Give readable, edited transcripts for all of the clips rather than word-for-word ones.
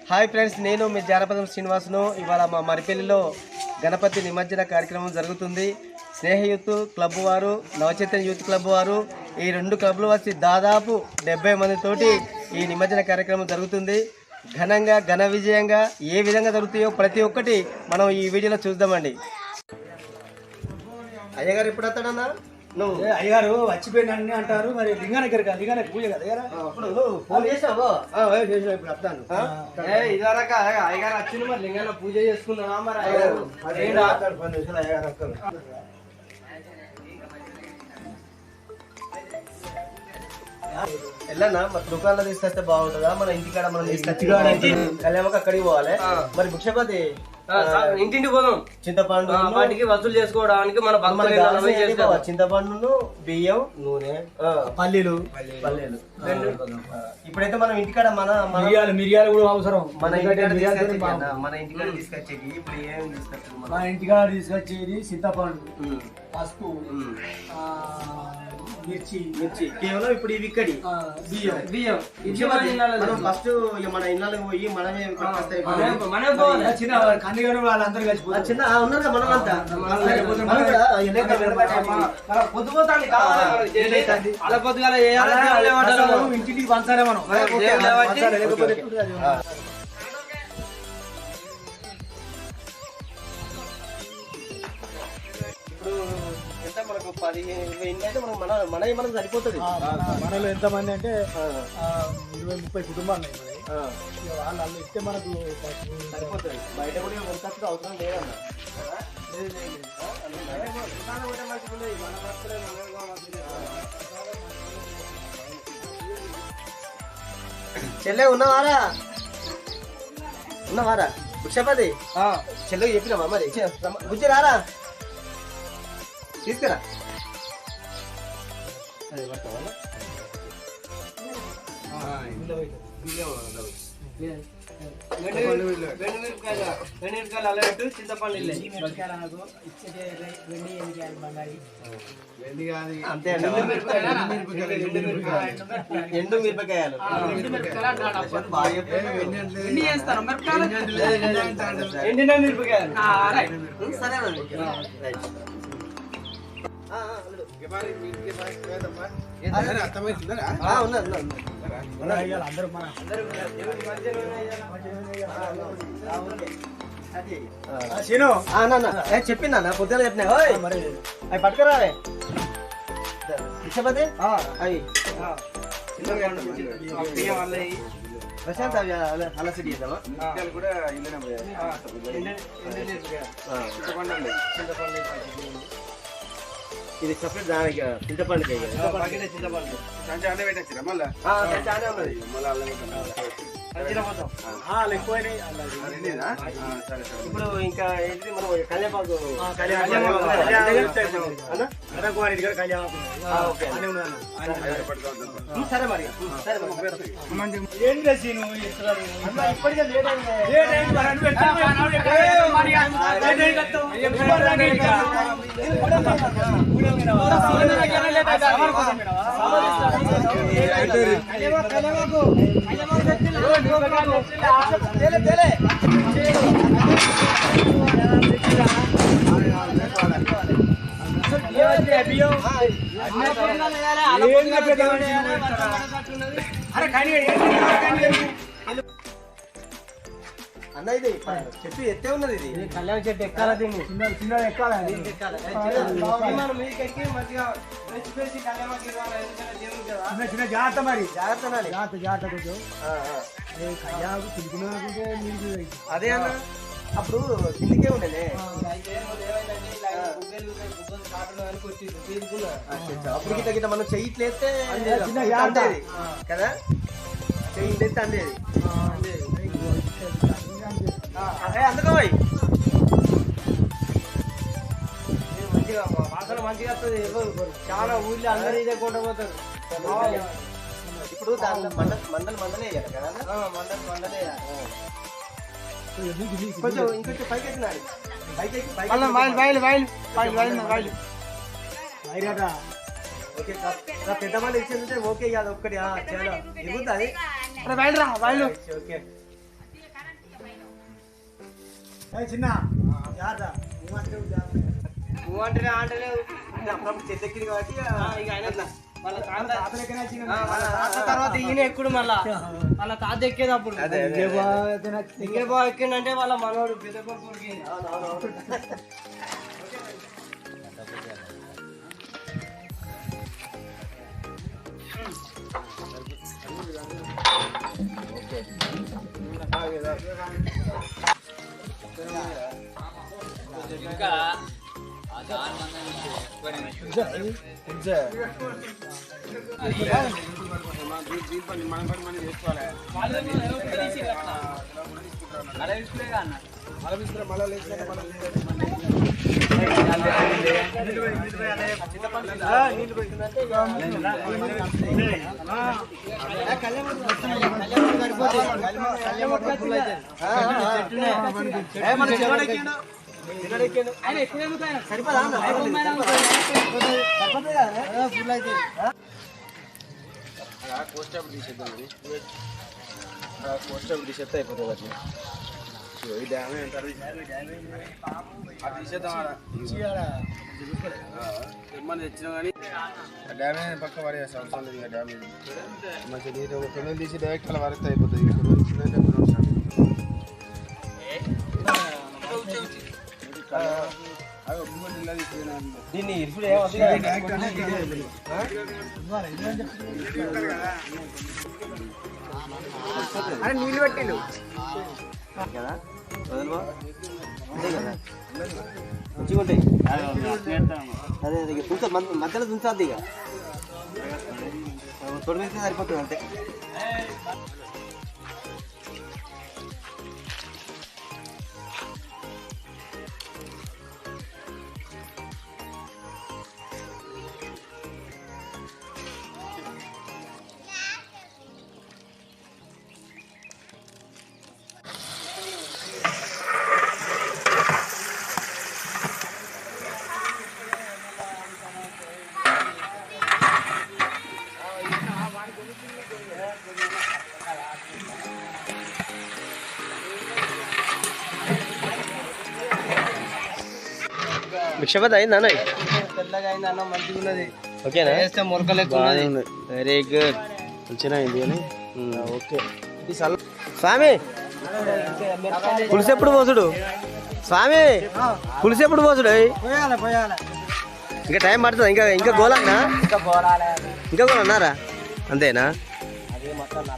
Hi friends, నేను మీ జానపదం శ్రీనివాసును. ఇవాళ మా మరిపల్లిలో గణపతి నిమజ్జన కార్యక్రమం జరుగుతుంది. స్నేహ యూత్ క్లబ్ వారు, నవచైతన్య యూత్ క్లబ్ వారు, ఈ రెండు క్లబ్లు వచ్చి దాదాపు 70 మందితోటి ఈ నిమజ్జన కార్యక్రమం జరుగుతుంది. ఘనంగా ఘన విజయంగా ఏ విధంగా జరుగుతాయో ప్రతి ఒక్కటి మనం ఈ వీడియోలో చూద్దామండి. అయ్యగారు ఎప్పుడు వస్తాడన్నా? నువ్వు అయ్యగారు వచ్చిపోయినన్ని అంటారు. మరి లింగానికి పూజ కదా ఫోన్ చేసావు? ఇప్పుడు వస్తాను. ఇదివరకు అయ్యగారు వచ్చింది, మరి లింగాన పూజ చేసుకున్నావా? మరి అయ్యగారు వెళ్ళన్నా మరి దుకాణంలో తీసుకొస్తే బాగుంటుందా? మన ఇంటికాడ మనం తీసుకొచ్చి కళ్యాణకు అక్కడికి పోవాలి. మరి భిక్షపతి ఇంటింటి పోదాం. చింతపండు వాటికి వసూలు చేసుకోవడానికి మన చింతపండు, బియ్యం, నూనె, పల్లీలు. ఇప్పుడైతే మనం ఇంటికాడ మిరియాలు కూడా అవసరం. మన ఇంటికాడ తీసుకొచ్చేది. ఇప్పుడు ఏం తీసుకొచ్చారు? మన ఇంటికాడ తీసుకొచ్చేది చింతపండు, పసుపు, మిర్చి కేవలం ఇప్పుడు ఇవి ఇక్కడి బియ్యం ఫస్ట్ మన ఇళ్ళకి పోయి మనమే చిన్న కన్నిగారు వాళ్ళందరూ కలిసిపోతారు. చిన్న ఉన్నారు కదా మనమంతా. అలా పొద్దుగాల ఇంటికి పంచాలే మనం. లేకపోతే మనకు 15-20 అయితే మనం సరిపోతుంది. మనలో ఎంత మంది అంటే 20-30 కుటుంబాలు వాళ్ళు ఇస్తే మనకు సరిపోతుంది. బయట కూడా కొనుక్కొచ్చుడు అవసరం లేదన్న. చెల్లె ఉన్నవారా భిక్షపతి? చెల్లెకి చెప్పినామా? మరి బుజ్జి రారా, తీసుకురా. చింతపండు అంతే అండి. ఎండు మిరపకాయలు ఎండిన మిరపకాయలు. సరేనండి. చెప్పిందా? పొద్దున చెప్పినా మరి అవి పట్టుకురావే భిక్షపతి. అవి ప్రశాంత్ అవి అలా సెట్ చేద్దామా? ఇది సపరేట్ దానికి చింతపండుకి చింతపండు ఇప్పుడు ఇంకా ఏంటి మనం కళ్యాణపాకు సరే మరి. ఇప్పటికే లేట్ అన్న ఇది చెట్టు ఎత్తే ఉన్నది. ఇది కళ్యాణ చెట్టు ఎక్కాల. దీన్ని చిన్న ఎక్కాలి. చిన్న జాగ్రత్త మరి. జాగ్రత్త కొంచెం. అదే అన్న అప్పుడు కిందికే ఉండేనే. అప్పుడు గిట్ట మనం చెయ్యిట్లేస్తే అందేది కదా, చెయ్యిట్లేస్తే అందేది. అందుకో మంచిగా వాసన మంచిగా వస్తుంది. చాలా ఊళ్ళో అందరూ ఇదే కొండపోతారు. ఇప్పుడు దాంట్లో మండలే కదా, మండలే కొంచెం ఇంకొంచెం పైకి ఎక్కినాడు. ఓకే పెద్దవాళ్ళు ఇచ్చేది ఓకే కాదు ఒక్కటి చాలా ఎగుతుంది. ఓకే చిన్న జాగ్రత్త నువ్వంటేనే ఆంటలేవు అప్పుడప్పుడు చెట్టు ఎక్కింది కాబట్టి ఇక ఆయన వాళ్ళ తాత తాతలెక్కనే వచ్చిన వాళ్ళ తాత తర్వాత ఈయన ఎక్కుడు మళ్ళా వాళ్ళ తాత ఎక్కేది అప్పుడు ఇంకే బాగా ఎక్కిందంటే వాళ్ళ మనోడు పెద్ద కొడుకు తీసేస్తే అయిపోతుంది ఈ డ్యామ్ అది తీసేద్దాం తెమ్మని తెచ్చినాం కానీ డ్యామే పక్క పడేస్తాం అవసరం లేదు ఇక డ్యామ్ మంచిగా నీరు ఒక పిల్లలు తీసి డైరెక్ట్ అలా వరకు అయిపోతుంది ఇక రోజు చిన్న దీన్ని ఇప్పుడు అరే నీళ్ళు పెట్టిండు కదా వదలవా అంతే కదా మంచిగా ఉంటాయి అదే దుంచ మధ్యలో దుంచాలి ఇక తొడిగిస్తే సరిపోతుంది అంతే భిక్షపతి అయిందా తెల్లగా అయింది అన్న మంచిగా ఉన్నది ఓకేనా వేస్తే మురకలు ఎక్కువ వెరీ గుడ్ మంచిగా అయింది అని ఓకే స్వామి పులుసు ఎప్పుడు పోసుడు స్వామి పులుసు ఎప్పుడు పోసుడు ఇంకా టైం పడుతుంది ఇంకా ఇంకా గోలన్నా ఇంకా గోలు అన్నారా అంతేనా ఇది మసాలా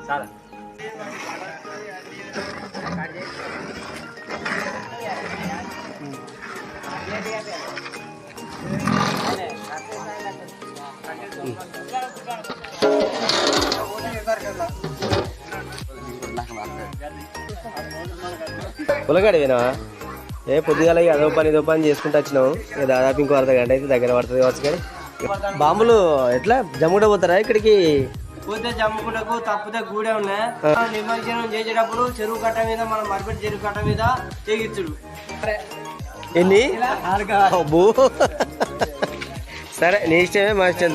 చాలా పులగడివేనా ఏ పొద్దుగాల అదో పని చేసుకుంటూ వచ్చినావు ఇక దాదాపు ఇంకో అర్ధ గంట అయితే దగ్గర పడుతుంది కావచ్చు కానీ బాంబులు ఎట్లా జమ్ముడ పోతారా ఇక్కడికి పోతే జమ్ముకుంటకు తప్పితే గూడే ఉన్నాయి నిమజ్జనం చేసేటప్పుడు చెరువు కట్ట మీద మనం మరిపెట్టి చెరువు కట్ట మీద చేయించుడు ఎన్ని అబ్బో సరే నీ ఇష్టమే మా ఇష్టం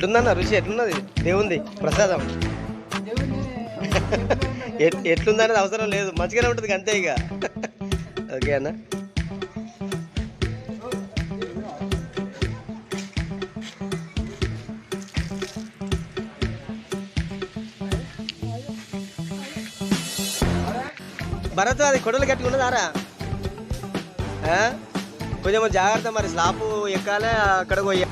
ఎట్లుందన్న రుచి ఎట్లున్నది దేవుంది ప్రసాదం ఎట్లుందనేది అవసరం లేదు మంచిగానే ఉంటుంది అంతే ఇక ఓకే అన్న భరత్ అది కొడలు కట్టుకున్నదారా కొంచెం జాగ్రత్త మరి స్లాపు ఎక్కాలే అక్కడ పోయా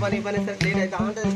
పని పని లేట్ అవుతా ఉంటుంది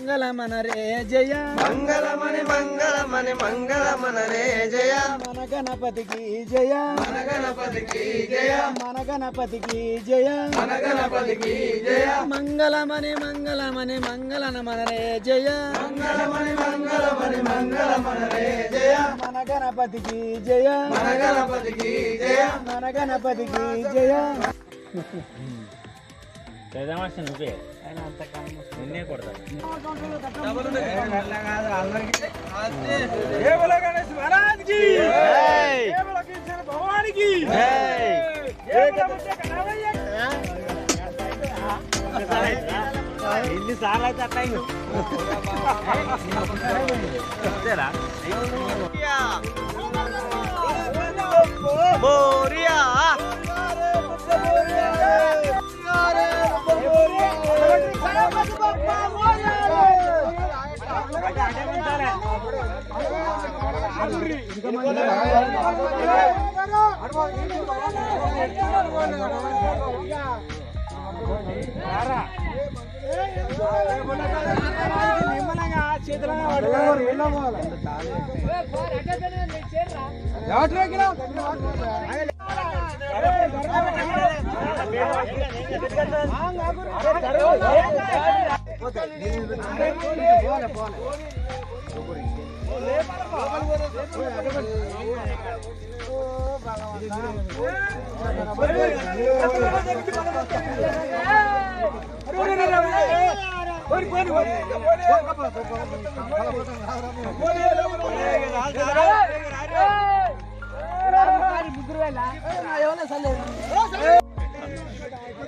మంగళమన రే జయ మంగళమణి మంగళమణి మంగళమన రే జయ మన గణపతికి జయ మన గణపతికి జయ మన గణపతికి జయ మన గణపతికి జయ మంగళమని మంగళమని మంగళనమన రే జయ మంగళమణి మంగళమణి మంగళమన రే జయ మన గణపతికి జయ మన గణపతికి జయ మన గణపతికి జయ నిన్నే కొడతా ఎన్నిసార్లు అయితే అట్లా మోరియా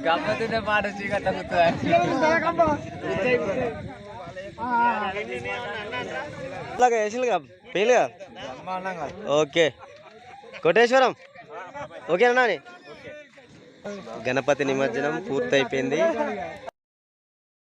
గమ్మతినే పాట వేసిలుగా పెళ్ళిగా ఓకే కోటేశ్వరం ఓకేనా గణపతి నిమజ్జనం పూర్తయిపోయింది.